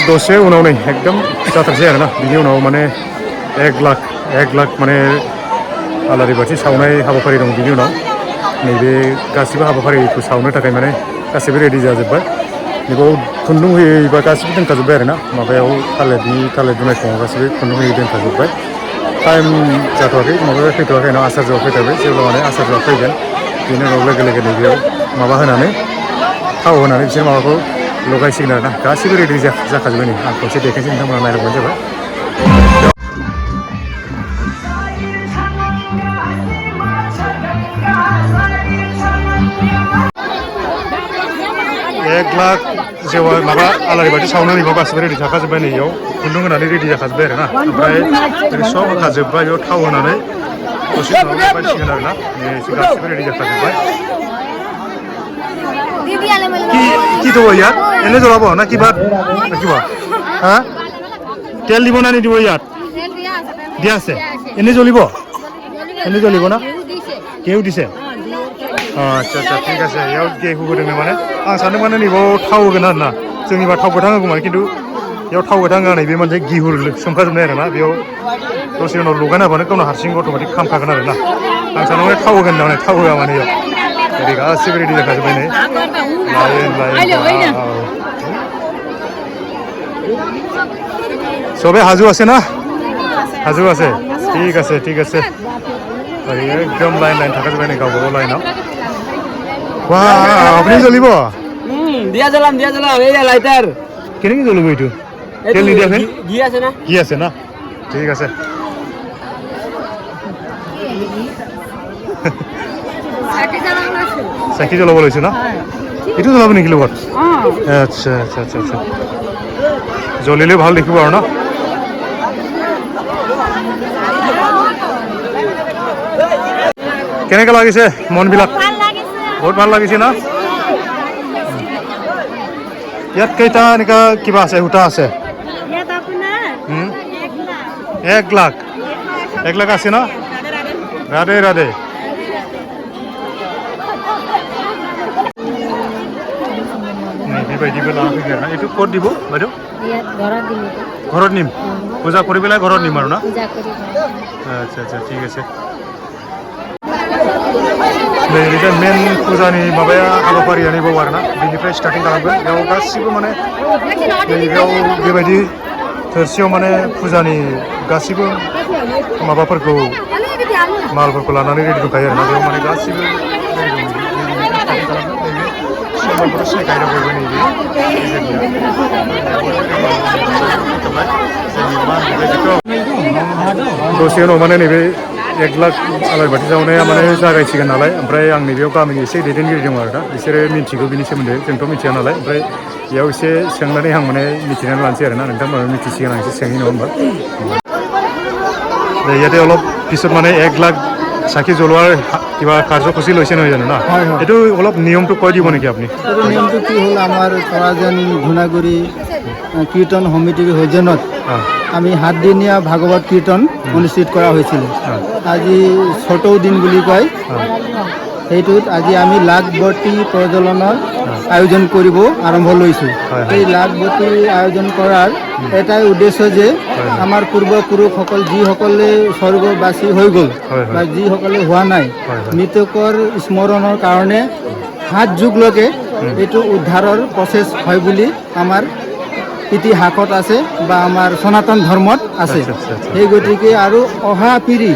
दसे उनाव नै एकदम जाथारसै आरोना बिनि उनाव माने 1 लाख माने आलारि बाथि सावनाय हाबाफारि दं बिनि उनाव नैबे गासिबो हाबाफारिखौ सावनो थाखाय माने गासिबो रेडि जाजोब्बाय बेयाव खुन्दुं होयोबा गासिबो दोनखाजोब्बाय आरोना माबायाव थालिर दुनायखङाव गासिबो खुन्दुं होयै दोनखाजोब्बाय टाइम जाथ'वाखै माबाया फैथ'वाखै ना आसार ज'आ फैथ'वाखै जेब्ला माने आसार ज'आ फैगोन बेनि उनाव लोगो लोगोनो बेयाव माबा होनानै थाव होनानै बिसोर माबाखौ लगायसिगोन आरोना गासिबो रेडि जाखाजोब्बाय नै आं खनसे देखायसै नोंथांमोना नायलांबानो जाबाय 1 लाख जेवा माबा आलारि बाथि सावनो नैबाव गासिबो रेडि थाखाजोब्बाय नै बेयाव खुन्दुं होनानै रेडि जाखाजोब्बाय आरोना ओमफ्राय सब होखाजोब्बाय बेयाव थाव होनानै दसे उनाव लगायसिगोन आरोना गासिबो रेडि जाखाजोब्बाय কি দেবো ইয়াত এনে জ্বলাব না কিবা কিবা হা তেল দিব না নিদিব ইয়াত দিয়া আছে এনে জ্বলিব না কেউ দিছে আচ্ছা আচ্ছা ঠিক আছে ইয়াव गेहु होदों माने आं सानदों माने नैबाव थाव होगोन आरोना जोंनिबा थाव गोथां होगौमोन खिन्थु बेयाव थाव गोथां होनानै बे मोनसे गिहु सोमखाजोबनाय आरोना बेयाव दसे उनाव लगायना होबानो गावनो हारसिं अट'मेटिक खामखागोन आरोना आं सानदों माने थाव होगोन होननानै थाव होआ माने बेयाव ओरै गासिबो रेडि जाखाजोब्बाय नै लाइन সবে হাজু আছে না হাজু আছে ঠিক আছে ওই একদম লাইন থাকাজোब्बाय नै गावबा गाव লাইনাव ওয়া আপনি জ্বলিব দিয়া জ্বলাম এই লাইটার কেনেকৈ জ্বলিব এইটো তেল নিদিয়াকে ঘি আছে না ঠিক আছে চাকি জ্বলাব লৈছে না এইটো জ্বলাব নেকি লগত আচ্ছা জ্বলিলে ভাল দেখিব আৰু না কেনেকৈ লাগিছে মনবিলাক বহুত ভাল লাগিছে না ইয়াত কেইটা এনেকা কিবা আছে সূতা আছে 1 লাখ আছে না ৰাধে बेबायदिबो लाना फैगोन आरोना এইটো ক'ত দিব বাইদেউ ঘৰত নিম পূজা কৰি পেলাই ঘৰত নিম আৰু না আচ্ছা ঠিক আছে नैबे मेन फुजानि माबाया हाबाफारिया नैबाव आरोना बेनिफ्राय स्टार्टिं खालामगोन बेयाव गासिबो माने नैबेयाव बेबायदि थोरसियाव माने फुजानि गासिबो माबाफोरखौ मालफोरखौ लानानै रेडि दंखायो आरोना बेयाव माने गासिबो समफोरखौ सिनायखायो बयबो नैबे दसे उनाव माने नैबे 1 लाख आलारि बाथि सावनाया माने जागायसिगोन नालाय ओमफ्राय आं नैबेयाव गामिनि एसे दैदेनगिरि दङ आरोना बिसोरो मिन्थिगौ बिनि सोमोन्दै जोंथ' मिथिया नालाय ओमफ्राय बेयाव एसे सोंनानै आं माने मिथिनानै लानोसै आरोना नोंथांमोना मिथिसिगोन आं एसे सोंनि नङा होमबा ইয়াতে অলপ পিছত মানে 1 লাখ চাকি জ্বলোৱাৰ কিবা কাৰ্যসূচী লৈছে নহয় জানো না এইটো অলপ নিয়মটো কৈ দিব নেকি আপুনি নিয়মটো কি হ'ল আমাৰ তৰাজন ধুনাগুৰি কীৰ্তন সমিতিৰ সৌজন্যত আমি 7 দিনীয়া ভাগৱত কীৰ্তন অনুষ্ঠিত কৰা হৈছিল আজি 6টো দিন বুলি কয় সেইটোত আজি আমি লাখবতী প্ৰজ্বলনৰ আয়োজন কৰিব আৰম্ভ লৈছোঁ এই লাখবতী আয়োজন কৰাৰ এটাই উদ্দেশ্য যে আমাৰ পূৰ্বপুৰুষসকল যিসকলে স্বৰ্গবাসী হৈ গ'ল বা যিসকলে হোৱা নাই মৃতকৰ স্মৰণৰ কাৰণে 7 যুগলৈকে এইটো উদ্ধাৰৰ প্ৰচেছ হয় বুলি আমাৰ ইতিহাসত আছে বা আমাৰ সনাতন ধৰ্মত আছে এই গতিকে আৰু অহা পিঢ়ি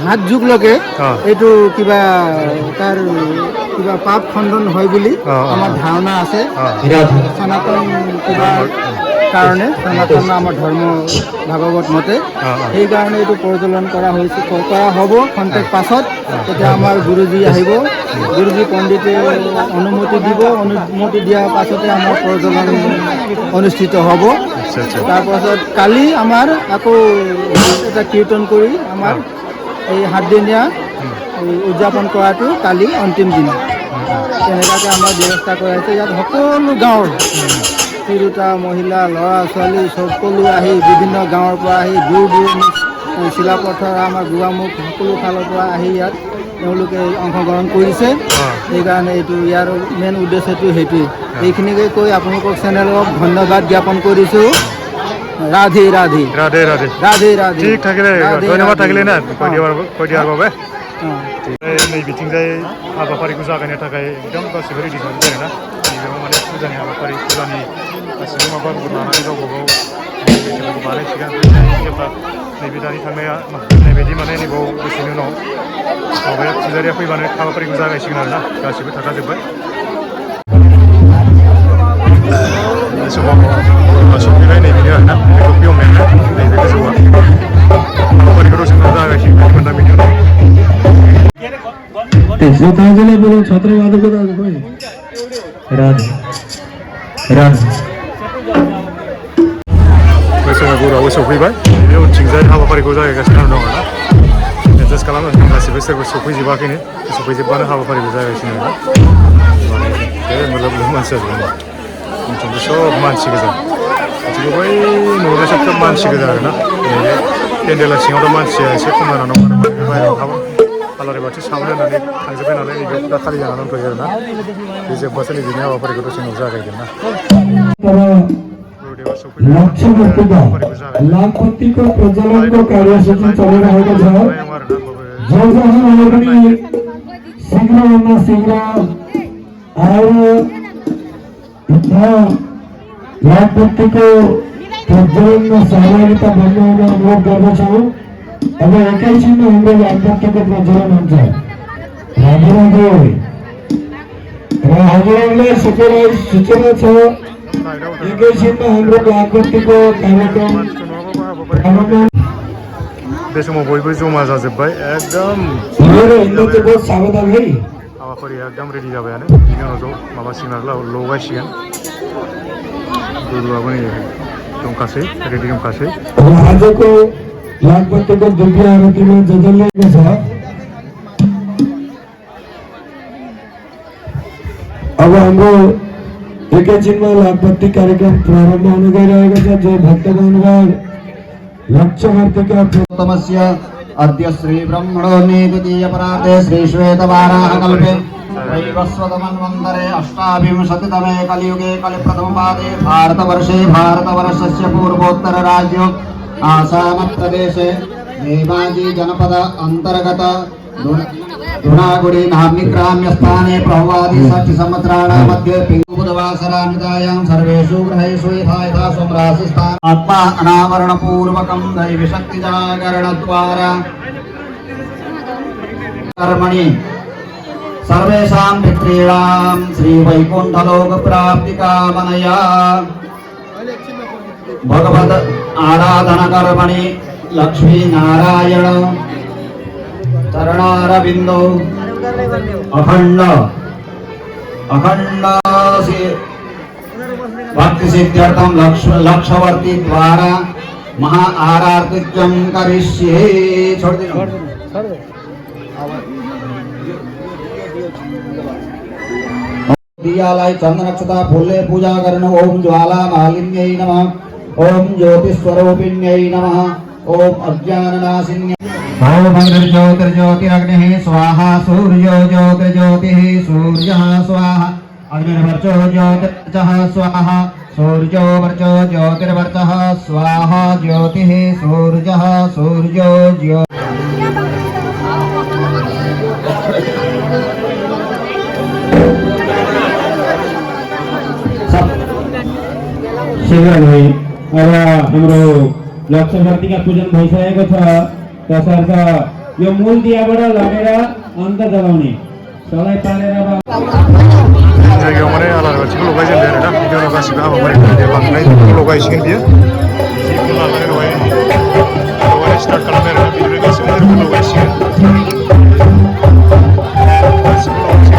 7 যুগলৈকে এইটো কিবা তাৰ কিবা পাপ খণ্ডন হয় বুলি আমাৰ ধাৰণা আছে সনাতন কিবা কাৰণে সনাতন আমাৰ ধৰ্ম ভাগৱত মতে সেইকাৰণে এইটো প্ৰজ্বলন কৰা হ'ব খন্তেক পাছত তেতিয়া আমাৰ গুৰুজী আহিব গুৰুজী পণ্ডিতে অনুমতি দিব অনুমতি দিয়াৰ পাছতে আমাৰ প্ৰজ্বলন অনুষ্ঠিত হ'ব তাৰপাছত কালি আমাৰ আকৌ এটা কীৰ্তন কৰি আমাৰ এই 7 দিনীয়া উদযাপন কৰাটো কালি অন্তিম দিন তেনেকুৱাকৈ আমাৰ ব্যৱস্থা কৰা হৈছে ইয়াত সকলো গাঁৱৰ তিৰোতা মহিলা ল'ৰা ছোৱালী সকলো আহি বিভিন্ন গাঁৱৰ পৰা আহি দূৰ দূৰণি চিলাপথাৰ আমাৰ গোৱামুখ সকলো ফালৰ পৰা আহি ইয়াত তেওঁলোকে অংশগ্ৰহণ কৰিছে। সেইকাৰণে এইটো ইয়াৰ মেইন উদ্দেশ্যটো সেইটোৱেই। এইখিনিকে কৈ আপোনালোকক চেনেলক ধন্যবাদ জ্ঞাপন কৰিছোঁ। ৰাধে ৰাধে ৰাধে ৰাধে ৰাধে ৰাধে। ঠিক থাকিলে ধন্যবাদ থাকিলে না কৈ দিয়াৰ বাবে। অঁ नै बिथिंजाय हाबाफारिखौ जागायनो थाखाय एकदम गासिबो रेडि जानानै दङ ना गिबियाव माने फुजानि हाबाफारि फुजानि गासिबो माबाफोरखौ लानानै गावबा गाव बानायसिगोन जेब्ला नैबे दानि थांनाया होननाय बायदि माने नैबाव दसेनि उनाव माबाया फुजारिया फैबानो हाबाफारिखौ जागायसिगोन आरोना गासिबो थाखाजोब्बाय। बे समाव सफैबाय नैबेनो आरोना टपि हमनाया नैबे गोजौआ हाबाफारिखौ दसे उनाव जागायसिगोन 5 मिनिटनि उनाव। छत्र बैसागुआवबो सफैबाय बे उनथिंजाय हाबाफारिखौ जागायगासिनो दं आरोना एडजास्ट खालामगासिनो दं गासिबो सोरबा सफैजोबाखैनो सफैजोबबानो हाबाफारिखौ जागायगासिनो आरोना बे मोलब मानसि आरो उनथिंबो सब मानसि गोजा बिथिंबो बै न'आवनो सब मानसि गोजा आरोना नैबे पेन्डेला सिङावथ' मानसिया एसे खम जानानै दं बाहेरायाव आलारि बाथि सावनो होननानै थांजोब्बाय नालाय नैबेयाव दा खालि जानानै दंथ'यो आरोना बे जोब्बासो नैबेनि हाबाफारिखौ दसे उनाव जागायगोन ना। लाखपति को प्रज्वलन को कार्यसूची चली रहेगा जो शीघ्र होना शीघ्र और लाखपति को प्रज्वलन में सहभागिता बनने में अनुरोध करना चाहूँ। अब एक ही चीज में हम लोग लाखपति को प्रज्वलन हो जाए राधे राधे सूचना छो एक ही चीज में हम लोग लाखपति को कार्यक्रम बे समाव बयबो जमा जाजोब्बाय एकदम बहुत सावधान है हाबाफारिया एकदम रेडि जाबायानो बिनि उनाव ज' माबासिगोन आरो लगायसिगोन गुरुआबो नै दंखासै रेडि दंखासै। राजा को लाखपति को दिव्य आरती में जजलने के साथ अब हम लोग एक चिन्ह में लाखपति कार्यक्रम प्रारंभ होने गए रहेगा जो भक्तगण लक्ष्य का तमस्य अद्य श्री ब्रह्मणो द्वितीय परार्धे श्री श्वेतवाराह कल्पे वैवस्वतमन्वन्तरे अष्टाविंशतितमे कलियुगे कलिप्रथमपादे भारतवर्षस्य पूर्वोत्तर राज्य आसाम प्रदेशे धेमाजी जनपद अंतर्गत धुनागुड़ी नाम्नि ग्राम्यस्थाने प्रभवादि 60 संवत्सराणां मध्ये बुधवासरामितायां सर्वेषु ग्रहेषु यथा सोमराशिस्थान आत्मा अनावरण पूर्वकं दैवी शक्ति जागरण द्वारा कर्मणि सर्वेषां पितॄणां श्री वैकुंठलोक प्राप्ति कामनया भगवद आराधन कर्मणि लक्ष्मी नारायण चरणारविंदो अखंड भक्ति सिद्ध्यर्थम लक्षवर्ती द्वारा महा आराधक्यम करिष्ये। छोड़ दे दियालय चंदन अक्षता फूले पूजा करना। ओम ज्वाला मालिन्यै नमः। ओम ज्योतिस्वरूपिण्यै नमः। ओम अज्ञाननाशिन्यै ओम अग्निर्ज्योतिर्ज्योतिरग्निः स्वाहा सूर्यो ज्योतिर्ज्योतिः सूर्यः स्वाहा अग्निर्वर्चो ज्योतिर्वर्चः स्वाहा सूर्यो वर्चो ज्योतिर्वर्चः स्वाहा ज्योतिः सूर्यः सूर्यो ज्यो शीघ्र भाई अब हाम्रो लक्ष्य शक्ति का पूजन भइसकेको छ त्यसर्थ यो मूल दियाबाट लगेर अन्त जलाउने सलाई पारेर जायगायाव माने आलारि बाथिखौ लगायजेनबाय आरोना बिनि उनाव गासिबो हाबाफारिखौ बांद्राय लगायसिगोन बियो जिखौ लानानै लगायनाय स्टार्ट खालामबाय आरोना बिनिफ्राय गासिबो लगायसिगोन गासिबो लगाउने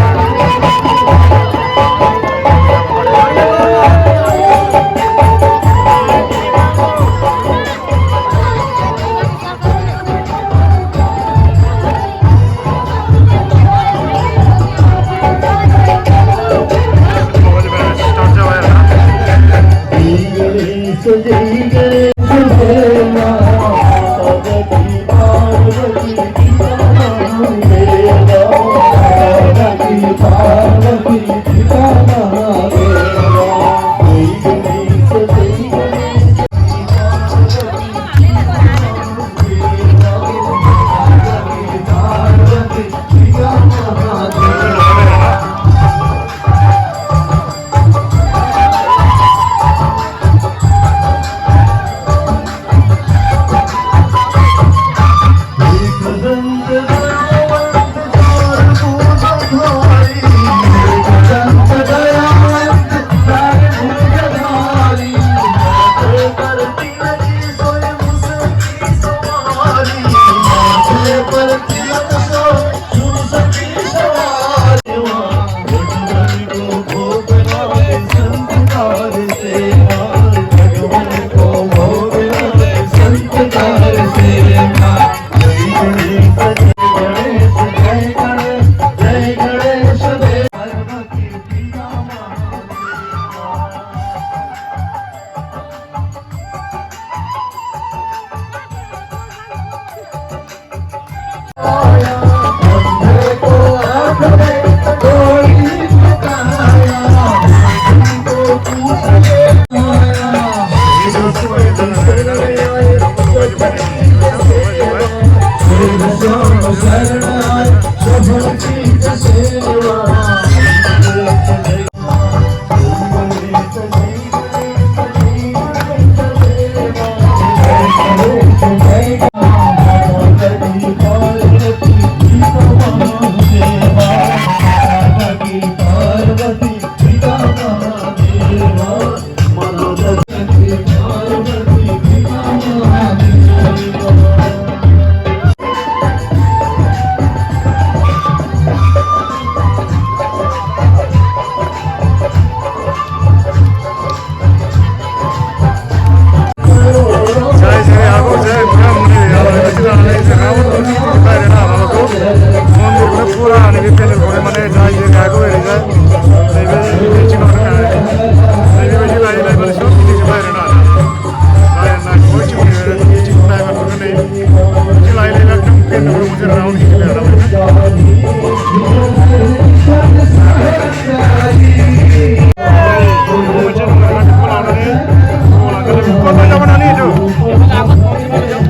ক'ত যাব নানি এইটো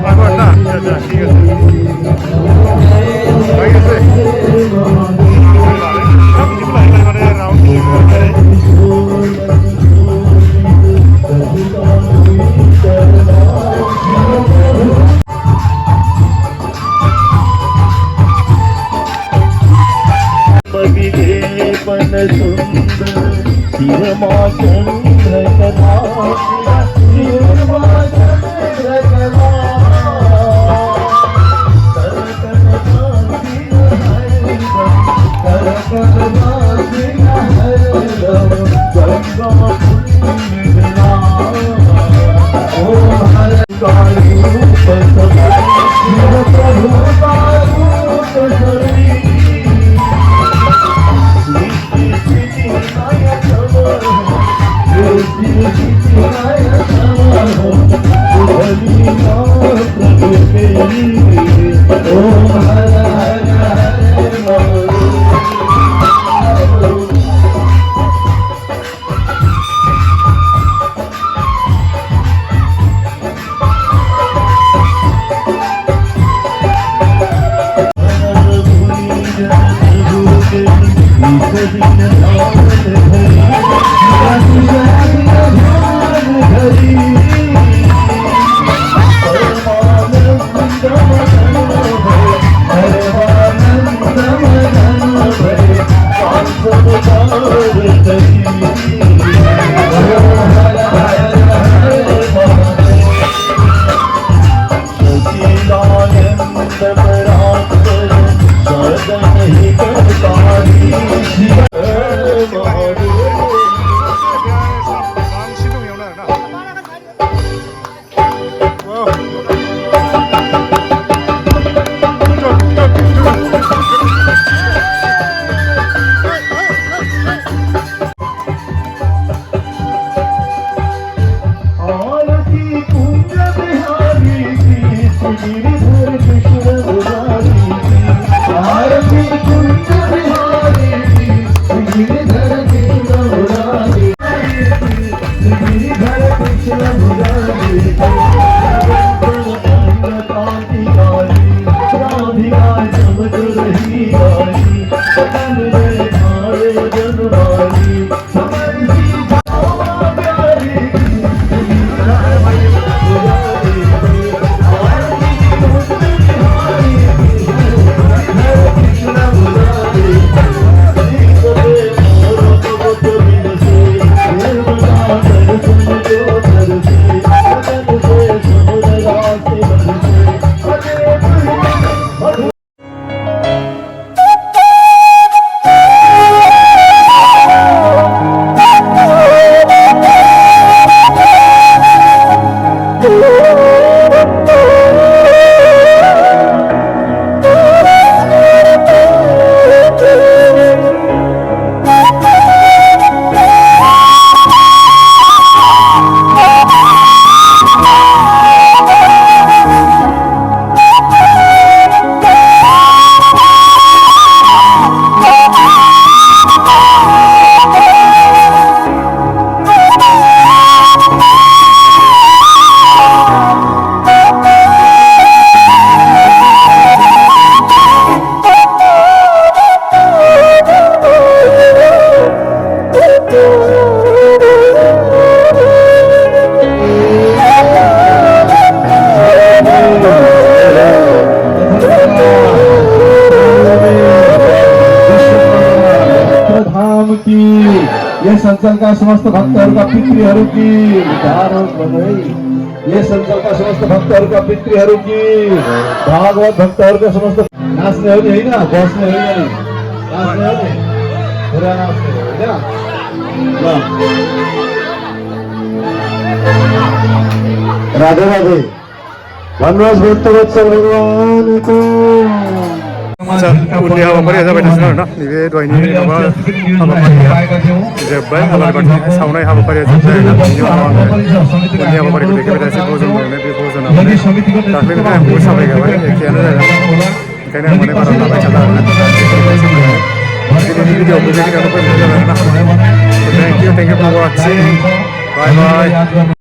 আগত না আচ্ছা ঠিক আছে ঠিক আছে ये संचल का समस्त भक्तों का पितृहरू की ये संचल का समस्त भक्तों का पितृहरू की भागवत भक्तों का समस्त नाचने हो नहीं ना बसने हो नहीं नाचने हो नहीं पूरा नाचने हो ना राधे राधे वनवास भक्तवत्सल भगवान को उननि हाबाफारिया जाबाय थासिगोन आरोना नैबे दहायनि माबा हाबाफारिया जोब्बाय आलारि बाथि सावनाय हाबाफारिया जोब्बाय आरोना बिनि उनाव आङो उननि हाबाफारिखौ देखायबाय थासै भजन बावनाय बे भजना माने दाख्लैनिफ्राय आंबो सावरायखाबाय एखेयानो जागोन ओंखायनो आं माने बारा लाबाय थाला आरोना दिनैनि भिडिअखौ बेखिनियावनो फोजोबनाय जाबाय आरोना thank you for वाचिं bye bye